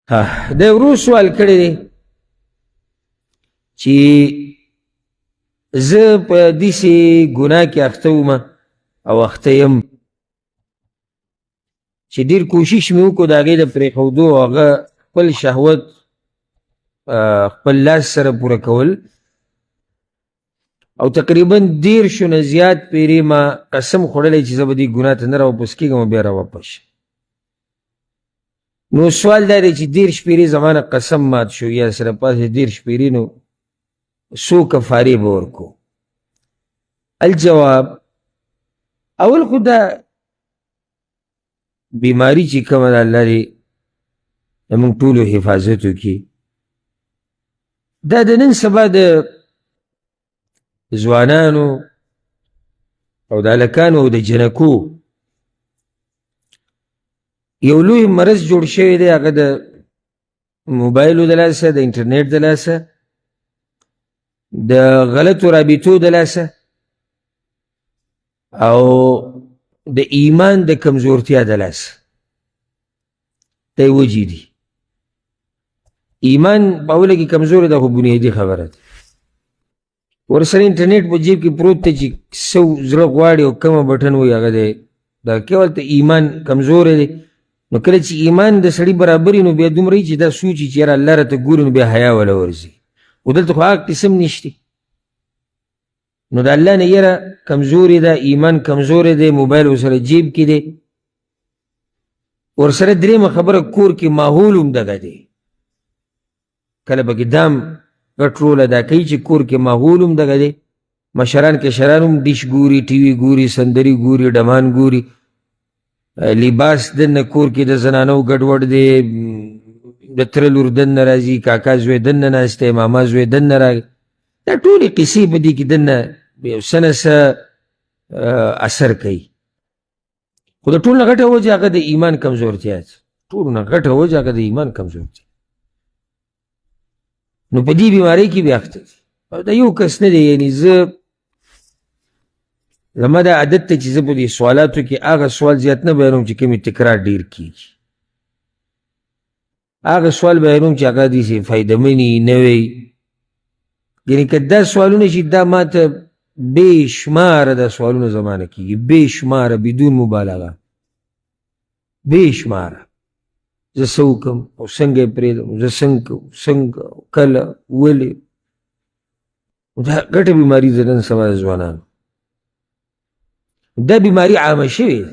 د ورو سوال کړی دی چې زه په داسې ګناه کې اخته ومه او اخته یم چې ډېر کوشش مې وکړو د هغې د پرېښودو او هغه خپل شهوت خپل لاس سره پوره کول او تقریبا 10 نه زیات پیرې ما قسم خوړلی چې زه به دې ګناه ته نه راواپس کېږم او بیا راواپس شم. نو سوال دا دی چې 10 پیرې زما نه قسم مات شو یا سره پاسې 10 پیرې نو څو کفارې به ورکو؟ الجواب، اول خو دا بیماری چې کومه ده الله دې زموږ ټولو حفاظت وکړي، دا د نن سبا د ځوانانو او د هلکانو او د جنکو یو لوی مرض جوړ شوی دی، هغه د موبایلو د لاسه، د انټرنیټ د لاسه، د غلطو رابطو د لاسه او د ایمان د کمزورتیا د لاسه. دا یې وجې دي. ایمان په اوله کې کمزوري ده، خو بنیادي خبره ده. ورسره انټرنیټ په جیب کې پروت دی چې څه زړه غواړي او کومه بټن وایي هغه دی. دا کول ته ایمان کمزوری دی. نو کله چې ایمان د سړي برابري نو بیا دومره چې دا سوچي چې یاره الله راته ګوري نو بیا حیا وله ورځي. خو دلته خو هغه قسم نشتی. نو د الله نه یره کمزوري ده، ایمان کمزوری دی، موبایل ورسره جیب کې دی. ورسره درېیمه خبره کور کې ماحول هم دغه دی. کله پکې دام غټ رول ادا کوي چې کور کې ماحول هم دغه دی. مشران کشران هم ډیش ګوري، ټي وي ګوري، سندري ګوري، ډمان ګوري. لباس دننه کور کې د زنانو ګډوډ دی، د تره لور دننه راځي، کاکا زوی دننه ناست دی، ماما زوی دننه راغی. دا ټولې قصې په دې کې دننه یو څه نه څه اثر کوي. خو د ټول نه غټه وجه هغه د ایمان کمزورتیا ده. ټول نه غټه وجه هغه د ایمان کمزورتیا. نو په دې بیمارۍ کې بیا اخته دي. دا یو کس نه دی، یعنې زه زما دا عادت ته چې زه په دې سوالاتو کې هغه سوال زیات نه بیانوم چې کومې تکرار ډېر کېږي. هغه سوال بیانوم چې هغه داسې فایدهمنې نه وي. یعنې که دا سوالونه چې دا ما ته بې شماره دا سوالونه زما نه کېږي، بې شماره، بدون مبالغه، بې شماره. زه څه وکړم او څنګه یې پرېږدم، زه څنګه کله ولې. دا ګټه بیماري ده نن سبا د ځوانانو. دا بیماري عامه شوې ده.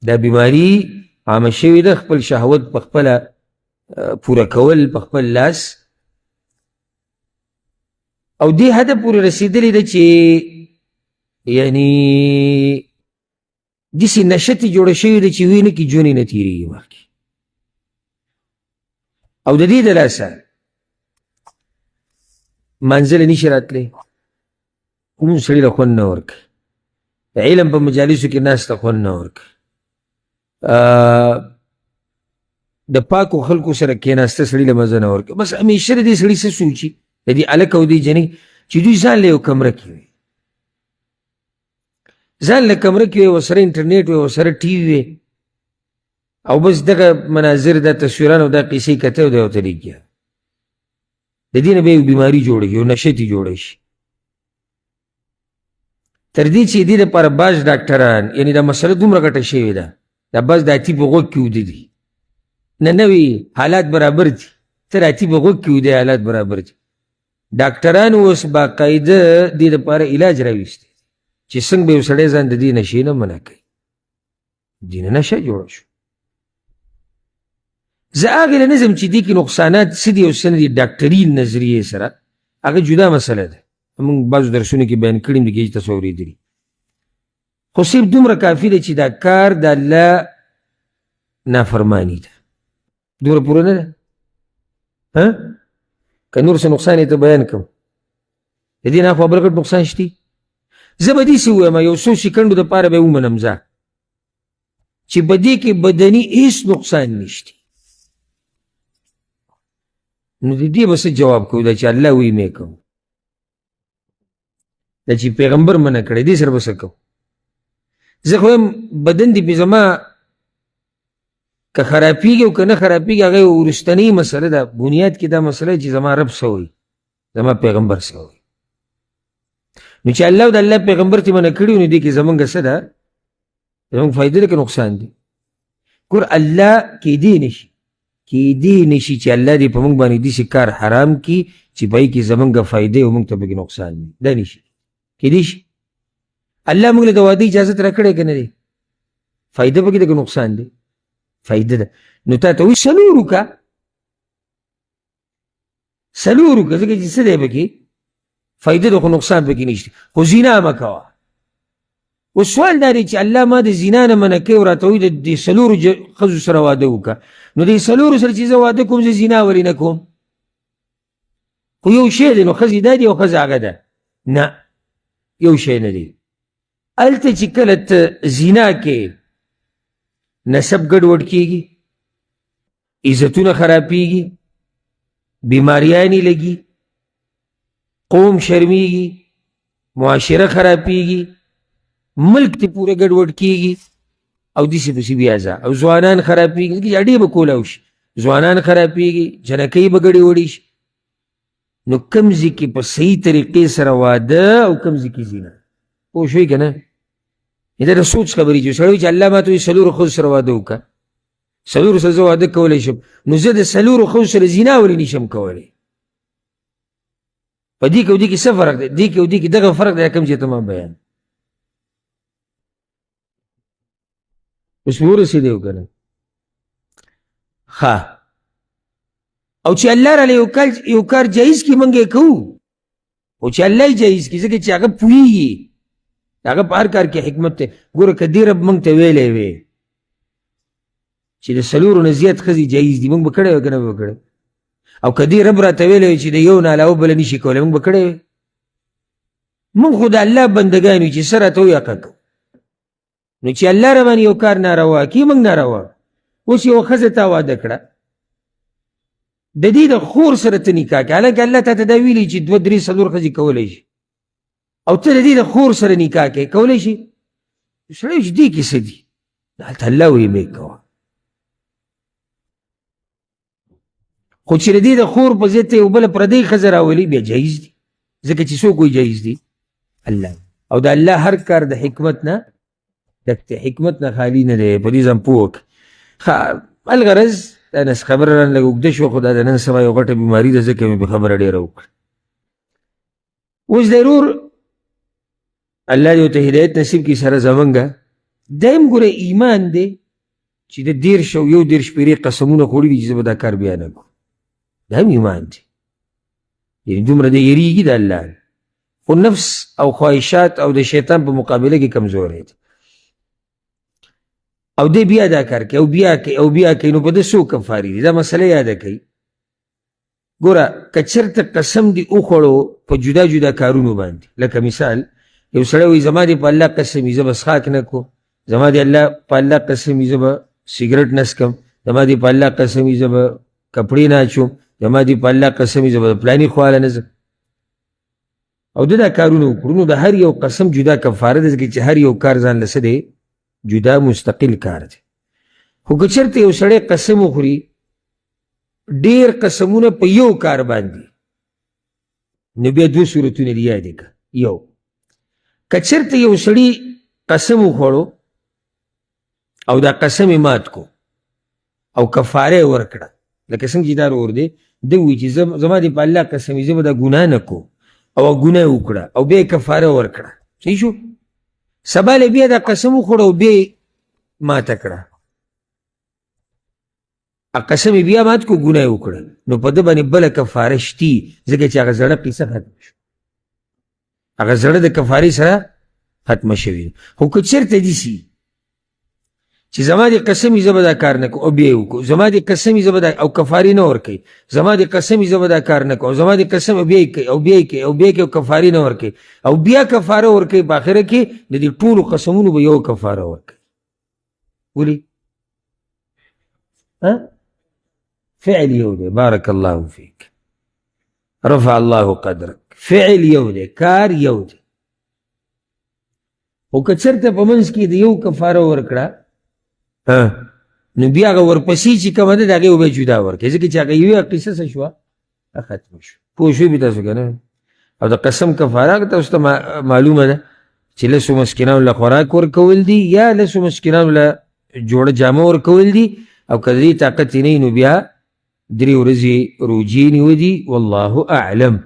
دا بیماري عامه شوې ده. خپل شهوت په خپله پوره کول په خپل لاس او دې حده پورې رسېدلې ده چې یعنې داسې نشتې جوړه شوې ده چې وینه کې جونې نه تېرېږي مخکې. او د دې د لاسه منزله نشي راتلی. کوم سړي له خوند نه ورکوي. علم په مجالسو کې ناسته خوند نه ورکوي. د پاکو خلکو سره کېناسته سړي له مزه نه ورکوي. بس همیشه د دې سړي څه سوچي، د دې هلک او دې جنۍ چې دوی ځان له یو کمره کې وي، ځان له کمره کې وي، ورسره انټرنیټ وي، ورسره ټي وي وي او بس دغه مناظر، دا تصویران او دا قصې کته او دا ورته لګیا. د دې نه به یو بیماري جوړېږي، یو نشتې جوړه شي. تر دې چې دې دپاره بعض ډاکټران، یعنې دا مسله دومره ګټه شوې ده، دا بعض د اتي په غوږ کې اوده دي. نه نوي حالات برابر دي، ته د اتي په غوږ کې اوده حالات برابر دي. ډاکټران اوس باقاعده دې دپاره علاج راویستی چې څنګه به یو سړی ځان د دې نشې نه منع کوي. دې نه نشه جوړه شو. زه هغې له نظم چې دې کې نقصانات څه دي او څه نه دي ډاکټري نظریې سره، هغه جدا مسله ده. موږ بعضو درسونو کې بیان کړي م دي چې تاسو اورېدلي. خو صرف دومره کافي ده چې دا کار د الله نافرماني ده. دومره پوره نه ده. که نور څه نقصان یې ته بیان کړم، د دې نه خوا بل غټ نقصان شتي. زه به داسې ووایم یو څو سیکنډو دپاره به یې ومنم ځه چې په دې کې بدني هېڅ نقصان نشتی. نو د دې به څه جواب کوو؟ دا چې الله وی مې کوو، دا چې پیغمبر منع کړی، دې سره به څه کوو؟ زه خو یم بدن دې پې زما که خرابېږي او که نه خرابېږي هغه وروستنۍ مسله ده. بنیاد کې دا مسله چې زما رب څه وایي، زما پیغمبر څه وایي. نو چې الله او د الله پیغمبر ته منع کړي نو دې کې زمونږ څه ده، زمونږ فایده ده که نقصان دی؟ ګور الله کیدی نشي چې الله دې په موږ باندې داسې کار حرام کړي چې په هغې کې زمونږ فایده او موږ ته پکې نقصان وي. دا نشي کیدی شي. الله موږ له د واده اجازت راکړی که نه دی؟ فایده پکې ده که نقصان دی؟ فایده ده. نو تا ته وایي څلور وکړه، څلور وکړه، ځکه چې څه دی پکې فایده ده خو نقصان پکې نشته. خو زنا مه کوه. اوس سوال دا دی چې الله ما د زنا نه منع کوي او راته وایي د څلورو ښځو سره واده وکړه، نو د څلورو سره چې زه واده کوم زه زنا ولې نه کوم؟ خو یو شی دی، نو ښځې دا دی او ښځه هغه ده. نه، یو شی نه دی. هلته چې کله ته زنا کې نسب ګډوډ کېږي، عزتونه خرابېږي، بیماریانې لګي، قوم شرمېږي، معاشره خرابېږي، ملک ته پوره ګډوډ کېږي او داسې پسې بیا ځه او ځوانان خرابېږي. ځکه چې اډې به کولی وشي، ځوانان خرابېږي، جنکۍ به ګډې وړې شي. نو کوم ځای کې په صحیح طریقې سره واده او کوم ځای کې زنا، پوه شوئ که نه؟ دا د سوچ خبرې چې سړی چې الله ماته وایي څلورو ښځو سره واده وکړه، څلورو سره زه واده کولی شم، نو زه د څلورو ښځو سره زنا ولې نشم کولی؟ په دې کې او دې کې څه فرق دی؟ دې کې او دې کې دغه فرق دی کوم چې ته ما بیان. اوس مې ورسېدی او که نه؟ ښه، او چې الله راله یو کار جایز کړي موږ یې کوو، خو چې الله یې جایز کړي ځکه چې هغه پوهېږي، هغه په هر کار کې حکمت دی. ګوره که دې رب موږ ته ویلی وی چې د څلورو نه زیات ښځې جایز دي، موږ به کړی وی که نه به کړی؟ او که دې رب راته ویلی وی چې د یو نه علاوه بله نشي کولی، موږ به کړی وی؟ موږ خو د الله بندګان یو چې څه راته وایي هغه کوو. نو چې الله را باندې یو کار ناروا کړي موږ ناروا. اوس یوه ښځه تا واده کړه، د دې د خور سره ته نکاح کړه، حالانکه الله تا ته دا ویلي چې دوه درې څلور ښځې کولی شي، او ته د دې د خور سره نکاح کوې، کولی شي؟ سړی چې دې کې څه دي؟ هلته الله وایي مې کوه. خو چې د دې د خور په ضد ته یو بله پردۍ ښځه راولي بیا جایز دي، ځکه چې څوک وایي جایز دي؟ الله. او د الله هر کار د حکمت نه ډک دی، حکمت نه خالي نه دی. په دې ځان پوه کړه. الغرض دا نس خبره رانه لږ اوږده شوه، خو دا د نن سبا یو غټه بیماري ده، ځکه مې په خبره ډېره وکړه. اوس ضرور الله دې ورته هدایت نصیب کړي سره زمونږه. دا هم ګوره ایمان دی چې د 13 او 11 پېرې قسمونه خوړي دي چې زه به دا کار بیا نه کړم. دا هم ایمان دی، یعنې دومره دی یېرېږي د الله، خو نفس او خواهشات او د شیطان په مقابله کې کمزوری دی. او دی بیا دا کار کوي او بیا کوي او بیا کوي. نو په ده څو کفارې دي؟ دا مسله یاده کوي. ګوره که چېرته قسم دې وخوړو په جدا جدا کارونو باندې، لکه مثال یو سړی وایي زما دې په الله قسم وي زه به څښاک نه کوم، زما دې په الله قسم وي زه به سګرټ نه څکم، زما دې په الله قسم وي زه به کپړې نه اچوم، زما دې په الله قسم وي زه به د پلاني خواله نه ځم، او ده دا کارونه وکړو. نو د هر یو قسم جدا کفاره ده، ځکه چې هر یو کار ځان له څه دی؟ جدا مستقل کار دی. خو که چېرته یو سړی قسم وخوري ډېر قسمونه په یو کار باندې، نو بیا 2 صورتونه دي یادې کړه. یو که چېرته یو سړي قسم وخوړو او دا قسم یې مات کو او کفاره یې ورکړه، لکه څنګه چې دا ورور دی، ده وایي چې زما دې په الله قسم وي زه به دا ګناه نه کوم، او ګناه یې وکړه او بیا یې کفاره ورکړه. صحیح شو؟ سبا له بیا دا قسم وخوړه او بیا یې ماته کړه، قسم یې بیا مات کو، ګناه یې وکړه، نو په ده باندې بله کفاره شتي، ځکه چې هغه زړه قصه ختمه شو، هغه زړه د کفارې سره ختمه شوي. خو که چېرته داسې چې زما دې قسم وي زه به دا کار نه کوم او بیا یې وکړو، زما دې قسم وي زه به دا، او کفارې نه ورکوي، زما دې قسم وي زه به دا کار نه کوم، او زما دې قسم او بیا یې کوي او بیا یې کوي او بیا یې کوي او کفارې نه ورکوي او بیا کفاره ورکوي، په آخره کې د دې ټولو قسمونو به یو کفاره ورکوي. ولې؟ فعل یو دی. بارک الله فیک، رفع الله قدرک. فعل یو دی، کار یو دی. خو که چېرته په منځ کې د یو کفاره ورکړه نو بیا هغه ورپسې چې کومه ده د هغې به جدا ورکړي ځکه چې هغه یوې قصه څه شوه ختمه شوه پوه شوي به تاسو که نه او د قسم کفاره که تاسو ته معلومه ده چې لسو مسکینانو له خوراک ورکول دي یا لسو مسکینانو له جوړه جامه ورکول دي او که د دې طاقت یې نه نو بیا 3 ورځې روجې نیولي والله اعلم